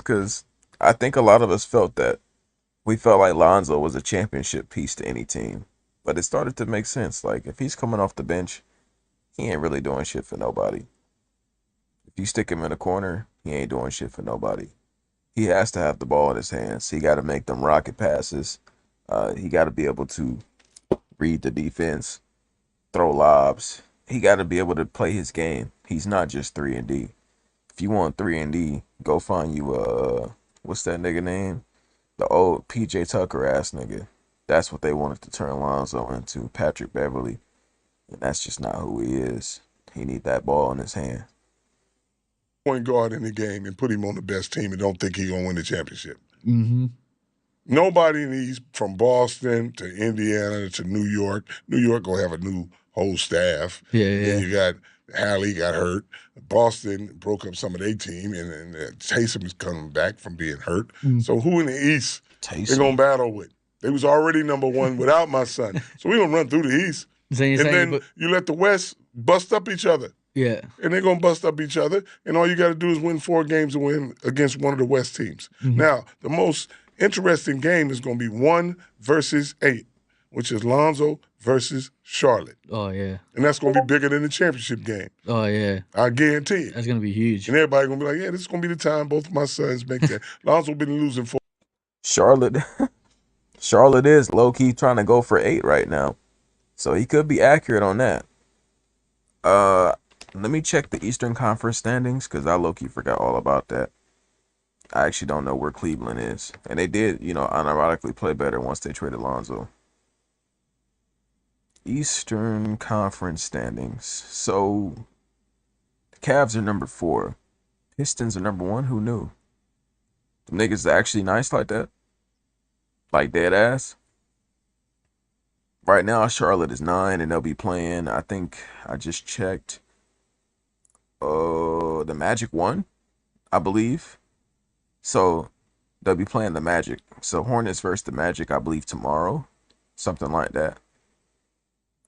because I think a lot of us felt that. We felt like Lonzo was a championship piece to any team. But it started to make sense. Like, if he's coming off the bench, he ain't really doing shit for nobody. If you stick him in a corner, he ain't doing shit for nobody. He has to have the ball in his hands. He got to make them rocket passes. He got to be able to read the defense, throw lobs. He got to be able to play his game. He's not just 3-and-D. If you want 3-and-D, go find you what's that nigga name? The old PJ Tucker ass nigga. That's what they wanted to turn Lonzo into, Patrick Beverly. And that's just not who he is. He need that ball in his hand. Point guard in the game and put him on the best team and don't think he's gonna win the championship. Mm-hmm. Nobody needs, from Boston to Indiana to New York. New York gonna have a new whole staff. Yeah. Then you got Hallie got hurt. Boston broke up some of their team, and Taysom is coming back from being hurt. So who in the East they're gonna battle with? They was already number one without my son. So we gonna run through the East. And then you let the West bust up each other. Yeah. And they're going to bust up each other. And all you got to do is win 4 games to win against one of the West teams. Now, the most interesting game is going to be 1 versus 8, which is Lonzo versus Charlotte. Oh, yeah. And that's going to be bigger than the championship game. Oh, yeah. I guarantee it. That's going to be huge. And everybody going to be like, yeah, this is going to be the time both of my sons make that. Lonzo been losing 4. Charlotte is low-key trying to go for 8 right now. So he could be accurate on that. Let me check the Eastern Conference standings because I low-key forgot all about that. I actually don't know where Cleveland is. And they did, unironically play better once they traded Lonzo. Eastern Conference standings. So, the Cavs are number 4. Pistons are number 1. Who knew? The niggas are actually nice like that? Like dead ass? Right now, Charlotte is 9, and they'll be playing, I think, I just checked, the Magic 1, I believe. So, they'll be playing the Magic. So, Hornets versus the Magic, I believe, tomorrow. Something like that.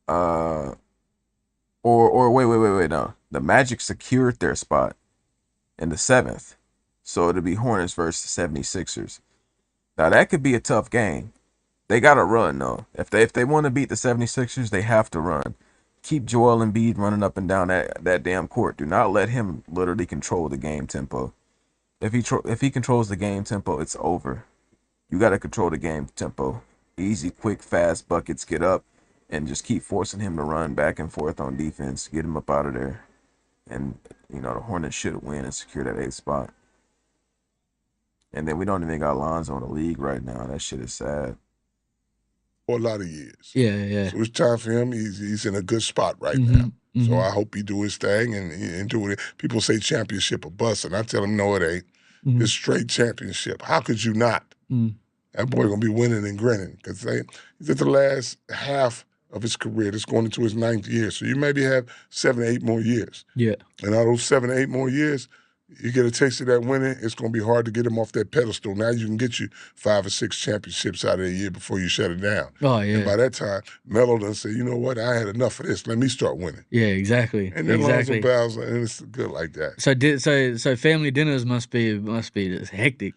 Or wait, no. The Magic secured their spot in the 7th. So, it'll be Hornets versus the 76ers. Now, that could be a tough game. They got to run, though. If they want to beat the 76ers, they have to run. Keep Joel Embiid running up and down that damn court. Do not let him literally control the game tempo. If he controls the game tempo, it's over. You got to control the game tempo. Easy, quick, fast buckets, get up, and just keep forcing him to run back and forth on defense. Get him up out of there. And, the Hornets should win and secure that 8th spot. And then we don't even got Lonzo in the league right now. That shit is sad. For a lot of years. Yeah. So it's time for him. He's in a good spot right now. So I hope he do his thing and do it. People say championship or bust, and I tell them, no, it ain't. It's straight championship. How could you not? That boy going to be winning and grinning because he's at the last half of his career. That's going into his 9th year. So you maybe have 7 or 8 more years. Yeah. And out of those 7 or 8 more years, you get a taste of that winning, it's going to be hard to get him off that pedestal. Now you can get you 5 or 6 championships out of a year before you shut it down. Oh, yeah. And by that time, Melo done say, you know what, I had enough of this. Let me start winning. Yeah, exactly. And then Lonzo bows, and it's good like that. So family dinners must be just hectic.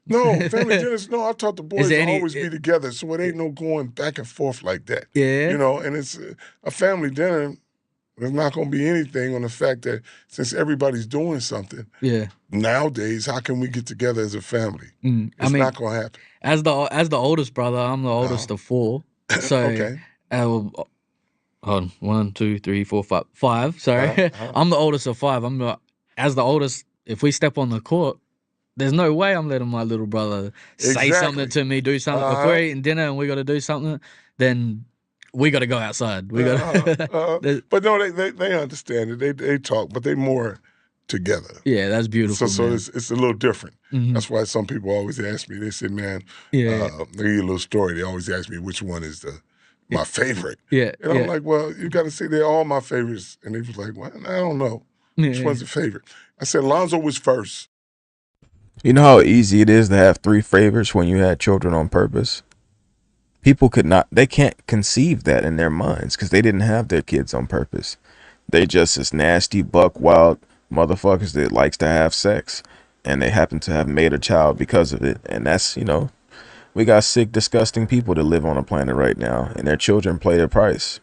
No, family dinners, no, I taught the boys to always be together, so it ain't no going back and forth like that. Yeah. And it's a family dinner. There's not going to be anything on the fact that since everybody's doing something nowadays, how can we get together as a family? It's not going to happen. As the oldest brother, I'm the oldest of 4. So Okay. on 1, 2, 3, 4, 5. 5. Sorry, I'm the oldest of 5. As the oldest. If we step on the court, there's no way I'm letting my little brother say something to me, do something. If we're eating dinner and we got to do something, then we got to go outside. We got. But no, they understand it. They talk, but they more together. Yeah, that's beautiful. So it's a little different. That's why some people always ask me. They say, "Man, they give you a little story." They always ask me which one is my favorite. And I'm like, "Well, you got to say they're all my favorites." And they was like, "Well, I don't know which one's the favorite." I said, "Lonzo was first." You know how easy it is to have 3 favorites when you had children on purpose? People they can't conceive that in their minds because they didn't have their kids on purpose. They just this nasty, buck wild motherfuckers that likes to have sex, and they happen to have made a child because of it. And that's, we got sick, disgusting people that live on the planet right now, and their children pay the price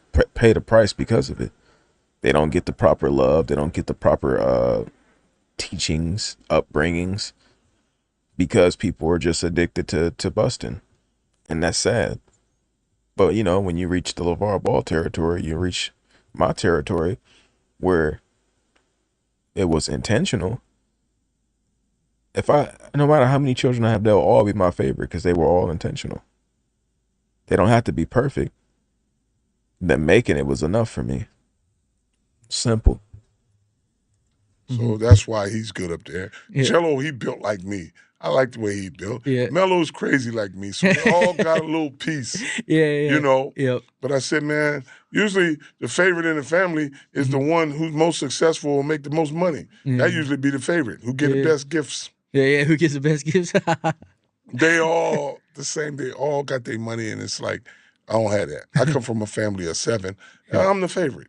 because of it. They don't get the proper love. They don't get the proper teachings, upbringings, because people are just addicted to busting. And that's sad. But, when you reach the LaVar Ball territory, you reach my territory where it was intentional. No matter how many children I have, they'll all be my favorite because they were all intentional. They don't have to be perfect. Them making it was enough for me. Simple. So that's why he's good up there. Jello, he built like me. I like the way he built. Melo's crazy like me. So we all got a little piece. But I said, man, usually the favorite in the family is the one who's most successful or make the most money. That usually be the favorite, who get the best gifts. Who gets the best gifts? They all the same. They all got their money, and it's like, I don't have that. I come from a family of 7, and I'm the favorite.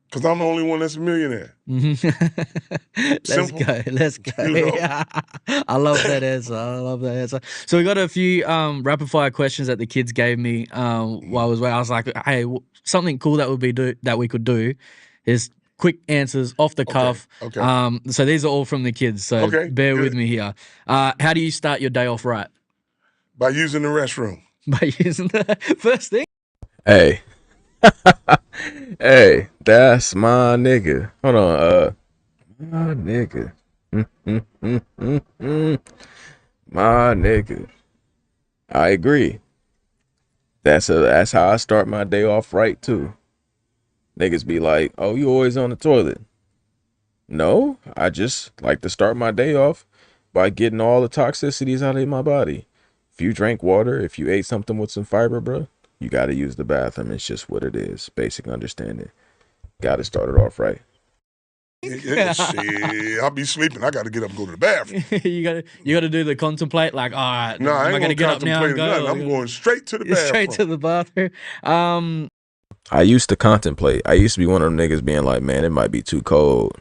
Because I'm the only one that's a millionaire. Let's go. I love that answer. So we got a few rapid fire questions that the kids gave me while I was waiting. I was like, hey, something cool that we could do is quick answers off the cuff. Okay. So these are all from the kids. So bear with me here. How do you start your day off right? By using the restroom. By using the first thing? Hey. Hey, that's my nigga. Hold on, my nigga. My nigga. I agree. That's how I start my day off right too. Niggas be like, "Oh, you always on the toilet." No, I just like to start my day off by getting all the toxicities out of my body. If you drank water, if you ate something with some fiber, bro, you got to use the bathroom. It's just what it is. Basic understanding. Got to start it off right. Shit, I'll be sleeping. I got to get up and go to the bathroom. you gotta do the contemplate. Like, all right, no, I ain't gonna get up now. I'm going straight to the bathroom. Straight to the bathroom. I used to contemplate. I used to be one of them niggas being like, man, it might be too cold,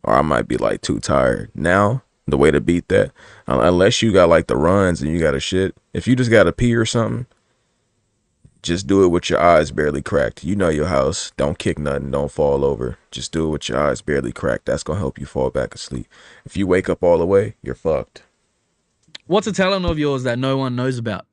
or I might be like too tired. Now, the way to beat that, unless you got like the runs and you got a shit, if you just got to pee or something, just do it with your eyes barely cracked. You know your house. Don't kick nothing. Don't fall over. Just do it with your eyes barely cracked. That's going to help you fall back asleep. If you wake up all the way, you're fucked. What's a talent of yours that no one knows about?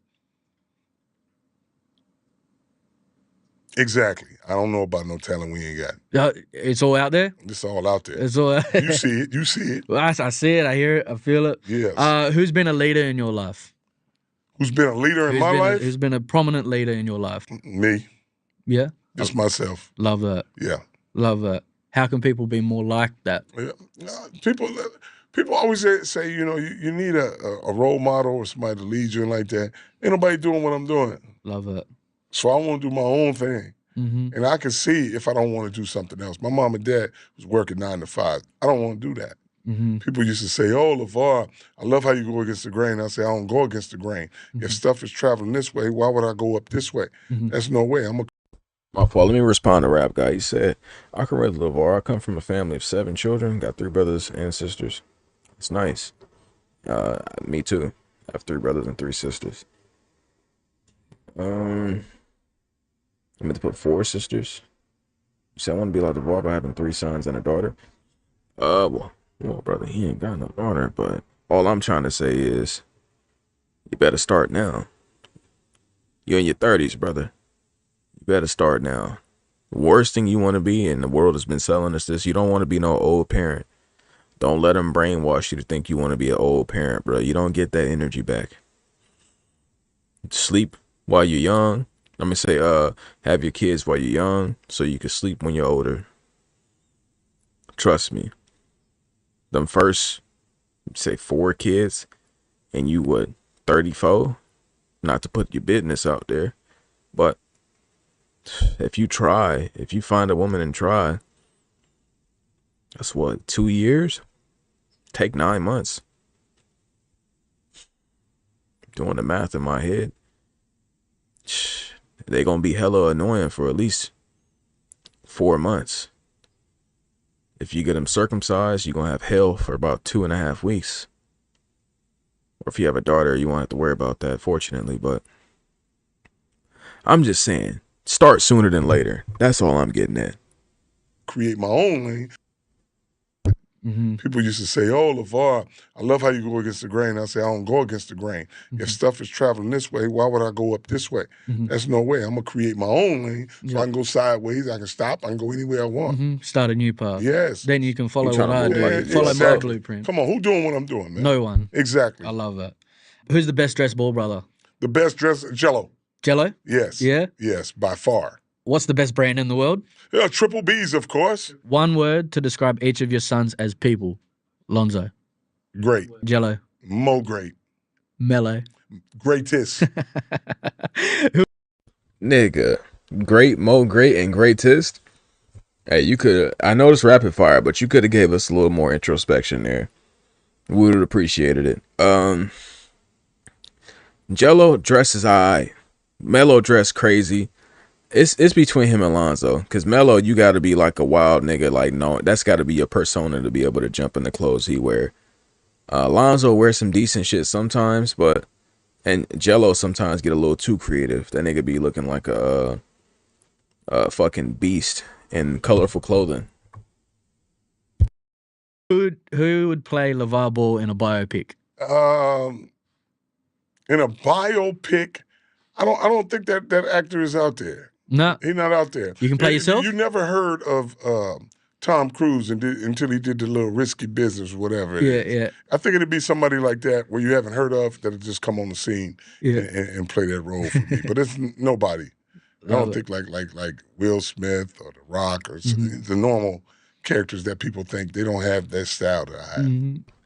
Exactly. I don't know about no talent we ain't got. It's all out there? It's all out there. It's all out there. You see it. You see it. Well, I see it. I hear it. I feel it. Yes. Who's been a leader in your life? Who's been a leader in my life? Who's been a prominent leader in your life? Me. Yeah? Just myself. Love that. Yeah. Love that. How can people be more like that? Yeah. People always say, you need a role model or somebody to lead you and like that. Ain't nobody doing what I'm doing. Love that. So I want to do my own thing. Mm-hmm. And I can see if I don't want to do something else. My mom and dad was working 9 to 5. I don't want to do that. Mm-hmm. People used to say, "Oh, LaVar, I love how you go against the grain." I say, "I don't go against the grain. Mm-hmm. If stuff is traveling this way, why would I go up this way?" Mm-hmm. That's no way. My fault. Let me respond to Rap Guy. He said, I can relate to LaVar. I come from a family of 7 children. Got 3 brothers and sisters. It's nice. Me too. I have 3 brothers and 3 sisters. I meant to put 4 sisters. said I want to be like LaVar by having 3 sons and a daughter. Well, brother, he ain't got no daughter, but all I'm trying to say is you better start now. You're in your 30s, brother. You better start now. The worst thing you want to be, and the world has been selling us this, you don't want to be no old parent. Don't let them brainwash you to think you want to be an old parent, bro. You don't get that energy back. Sleep while you're young. I'm gonna say, have your kids while you're young so you can sleep when you're older. Trust me. Them first, say 4 kids, and you would 34. Not to put your business out there, but if you find a woman and try, that's what, 2 years? Take 9 months. Doing the math in my head. They gonna be hella annoying for at least 4 months. If you get them circumcised, you're gonna have hell for about 2.5 weeks. Or if you have a daughter, you won't have to worry about that, fortunately. But I'm just saying, start sooner than later. That's all I'm getting at. Create my own lane. People used to say, "Oh, LaVar, I love how you go against the grain." I say, "I don't go against the grain. If stuff is traveling this way, why would I go up this way? There's no way. I'm gonna create my own lane so I can go sideways. I can stop. I can go anywhere I want. Start a new path. Yes. Then you can follow You tryna what I move do. like Follow my exactly. blueprint. Come on, who doing what I'm doing, man? No one. Exactly. I love that. Who's the best dressed ball brother? The best dress, Jello. Jello? Yes. Yeah? Yes, by far. What's the best brand in the world? Yeah, Triple B's, of course. One word to describe each of your sons as people. Lonzo. Great. Jello. Mo great. Mello. Greatest. Nigga, great, Mo great, and greatest. Hey, you could, I know it's rapid fire, but you could have gave us a little more introspection there. We would have appreciated it. Jello dresses alright. Mello dress crazy. It's between him and Lonzo. Because Mello, you got to be like a wild nigga. Like, no, that's got to be your persona to be able to jump in the clothes he wear. Lonzo wears some decent shit sometimes, but... And Jello sometimes get a little too creative. That nigga be looking like a fucking beast in colorful clothing. Who would play LaVar Ball in a biopic? In a biopic, I don't think that actor is out there. No. He's not out there. You can play yourself? You never heard of Tom Cruise until he did the little Risky Business, whatever it is. Yeah. I think it'd be somebody like that where you haven't heard of that'll just come on the scene and play that role for me. But it's nobody. I don't think like Will Smith or The Rock or the normal characters that people think they don't have that style that I have.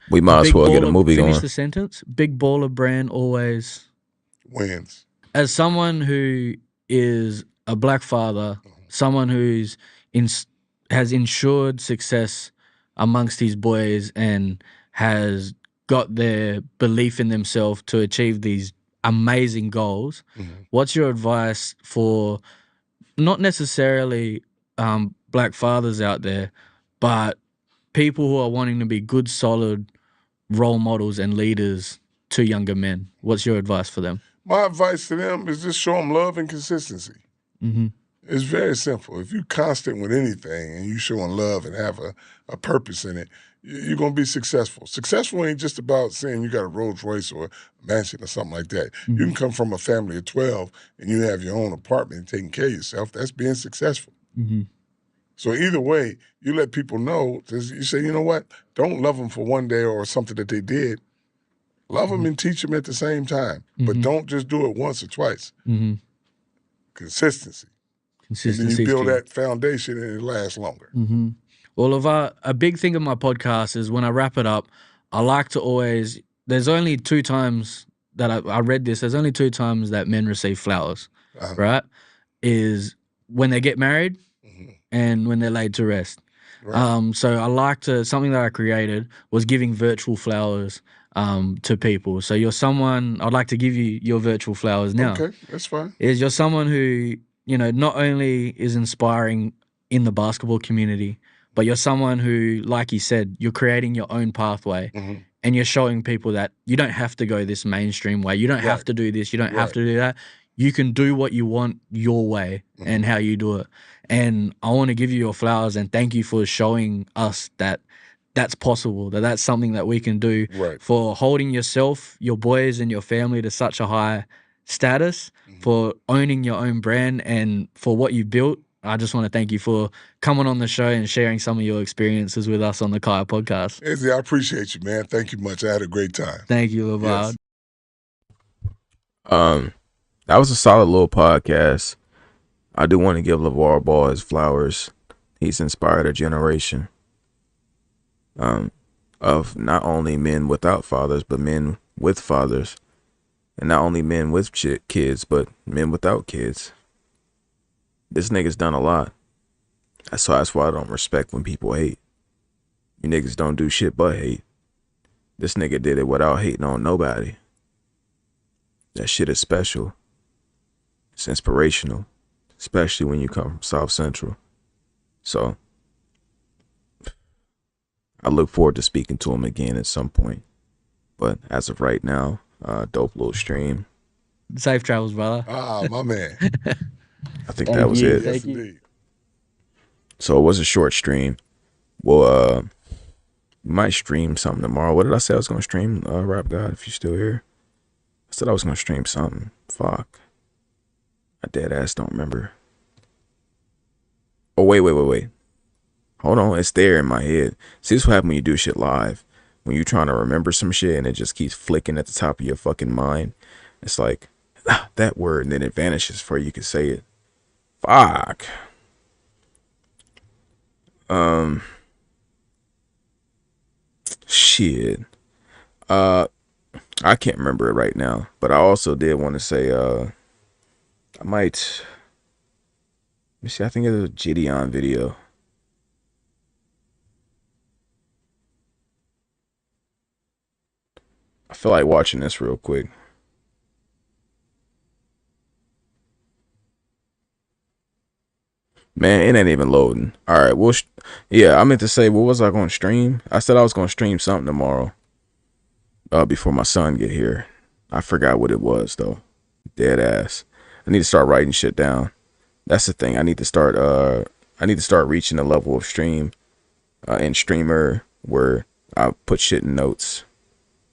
We might as well get a movie going. Finish the sentence. Big baller brand always Wins. As someone who is a black father, someone who's has ensured success amongst his boys and has got their belief in themselves to achieve these amazing goals, what's your advice for not necessarily black fathers out there, but people who are wanting to be good, solid role models and leaders to younger men? What's your advice for them? My advice to them is just show them love and consistency. It's very simple. If you're constant with anything and you showing love and have a purpose in it, you're going to be successful. Successful ain't just about saying you got a Rolls Royce or a mansion or something like that. You can come from a family of 12 and you have your own apartment and taking care of yourself. That's being successful. So either way, you let people know, you say, you know what? Don't love them for one day or something that they did. Love them and teach them at the same time. But don't just do it once or twice. Consistency. And then you build that foundation and it lasts longer. Well, LaVar, a big thing of my podcast is when I wrap it up, I like to always, there's only 2 times that I read this, there's only 2 times that men receive flowers, right? Is when they get married and when they're laid to rest. Right. So I like to, something that I created was giving virtual flowers to people. So you're someone, I'd like to give you your virtual flowers now. Okay, that's fine. Is you're someone who, you know, not only is inspiring in the basketball community, but you're someone who, like you said, you're creating your own pathway and you're showing people that you don't have to go this mainstream way. You don't have to do this. You don't have to do that. You can do what you want your way and how you do it. And I want to give you your flowers and thank you for showing us that that's possible, that that's something that we can do, Right. for holding yourself, your boys, and your family to such a high status, for owning your own brand, and for what you built. I just want to thank you for coming on the show and sharing some of your experiences with us on the Kaya podcast. Izzy, I appreciate you, man. Thank you much. I had a great time. Thank you, LaVar. Yes. That was a solid little podcast. I do want to give LaVar Ball his flowers. He's inspired a generation of not only men without fathers, but men with fathers. And not only men with kids, but men without kids. This nigga's done a lot. That's why I don't respect when people hate. You niggas don't do shit but hate. This nigga did it without hating on nobody. That shit is special. It's inspirational. Especially when you come from South Central. So, I look forward to speaking to him again at some point. But as of right now, dope little stream. Safe travels, brother. Ah, my man. I think that was it. Yes, indeed. So it was a short stream. Well, we might stream something tomorrow. What did I say I was going to stream? Rap God, if you're still here. I said I was going to stream something. Fuck. I dead ass don't remember. Oh, wait. Hold on. It's there in my head. See, this is what happens when you do shit live. When you're trying to remember some shit and it just keeps flicking at the top of your fucking mind. It's like, that word, and then it vanishes before you can say it. Fuck. Shit. I can't remember it right now, but I also did want to say, I might, let me see, I think it was a Gideon video. I feel like watching this real quick. Man, it ain't even loading. All right, well, yeah, I meant to say, what was I going to stream? I said I was going to stream something tomorrow. Before my son get here. I forgot what it was though. Dead ass. I need to start writing shit down. That's the thing. I need to start reaching a level of stream and streamer where I put shit in notes.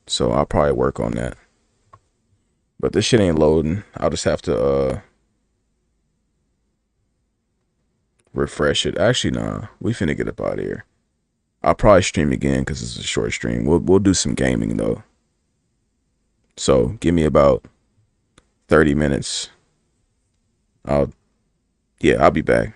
So I'll probably work on that. But this shit ain't loading. I'll just have to refresh it. Actually, nah. We finna get up out of here. I'll probably stream again because it's a short stream. We'll do some gaming though. So give me about 30 minutes. I'll be back.